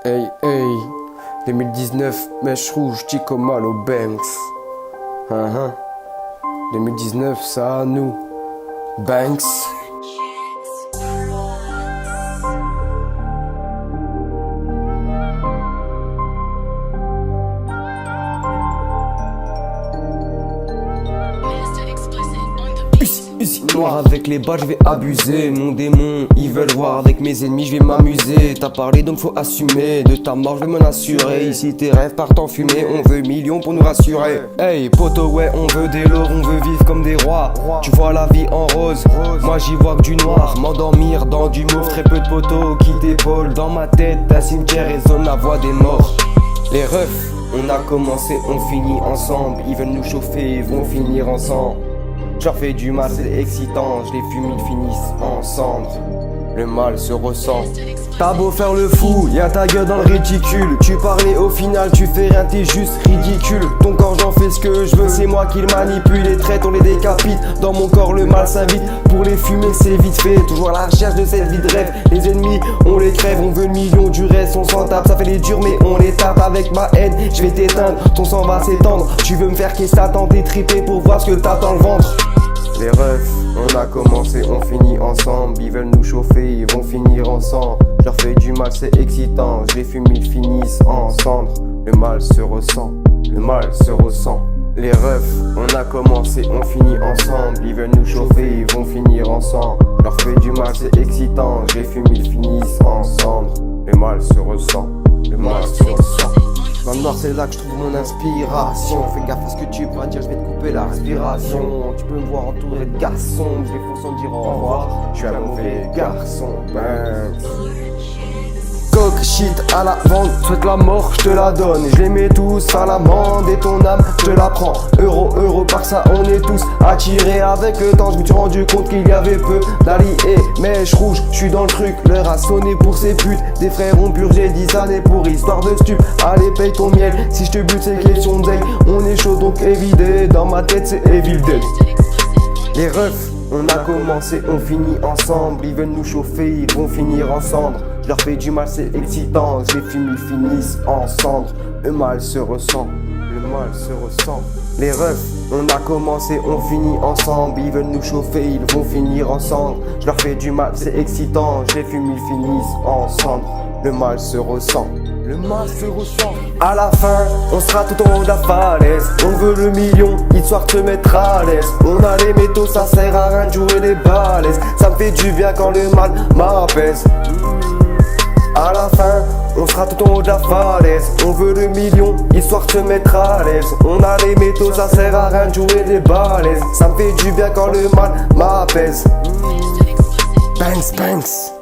Hey, hey, 2019, mèche rouge, Chico mal au Banks. 2019, ça à nous. Banks. Noir avec les balles, je vais abuser. Mon démon, ils veulent voir avec mes ennemis, je vais m'amuser. T'as parlé donc faut assumer. De ta mort, je vais m'en assurer. Ici tes rêves partent en fumée, on veut millions pour nous rassurer. Hey poto, ouais, on veut des lots, on veut vivre comme des rois. Tu vois la vie en rose, moi j'y vois que du noir. M'endormir dans du mauve, très peu de poteaux qui t'épaulent. Dans ma tête, un cimetière résonne la voix des morts. Les refs, on a commencé, on finit ensemble. Ils veulent nous chauffer, ils vont finir ensemble. Je leur fais du mal, c'est excitant, je les fume, ils finissent en cendres. Le mal se ressent. T'as beau faire le fou, y'a ta gueule dans le réticule. Tu parlais au final, tu fais rien, t'es juste ridicule. Ton corps j'en fais ce que je veux, c'est moi qui le manipule. Les traites on les décapite, dans mon corps le mal s'invite. Pour les fumer c'est vite fait, toujours à la recherche de cette vie de rêve. Les ennemis on les crève, on veut le million du reste. On s'en tape, ça fait les durs mais on les tape. Avec ma haine, je vais t'éteindre, ton sang va s'étendre. Tu veux me faire qu'est-ce que t'attends, t'es trippé pour voir ce que t'as dans le ventre. Les refs, on a commencé, on finit ensemble. Ils veulent nous chauffer, ils vont finir ensemble. Je leur fais du mal, c'est excitant. Je les fume, ils finissent en cendres. Le mal se ressent, le mal se ressent. Les refs, on a commencé, on finit ensemble. Ils veulent nous chauffer, ils vont finir ensemble. Je leur fais du mal, c'est excitant. Je les fume, ils finissent en cendres. Le mal se ressent, le mal se ressent. Dans le noir c'est là que je trouve mon inspiration. Fais gaffe à ce que tu vas dire, je vais te couper la respiration. Tu peux me voir entouré de garçons, je les fonce sans dire au revoir. Je suis un mauvais garçon, Coke, shit à la vente, souhaite la mort, je te la donne. Je les mets tous à l'amende et ton âme, je te la prends. Euro, par ça on est tous attirés avec le temps. Je me suis rendu compte qu'il y avait peu d'alliés. Mèche rouge, je suis dans le truc, l'heure a sonné pour ces putes. Des frères ont purgé 10 années pour histoire de stup. Allez paye ton miel, si je te bute c'est question de zèle. On est chaud donc évidé, dans ma tête c'est Evil Dead. Les refs, on a commencé, on finit ensemble. Ils veulent nous chauffer, ils vont finir en cendres. Je leur fais du mal, c'est excitant. Je les fume, ils finissent en cendres. Le mal se ressent, le mal se ressent. Les refs, on a commencé, on finit ensemble. Ils veulent nous chauffer, ils vont finir en cendres. Je leur fais du mal, c'est excitant. Je les fume, ils finissent en cendres. Le mal se ressent, le mal se ressent. À la fin, on sera tout en haut de la falaise. On veut le million, histoire de te mettre à l'aise. On a les métaux, ça sert à rien de jouer les balaises. Ça me fait du bien quand le mal m'apaise. À la fin, on sera tout en haut de la falaise. On veut le million, histoire de te mettre à l'aise. On a les métaux, ça sert à rien de jouer les balaises. Ça me fait du bien quand le mal m'apaise. Banks, Banks.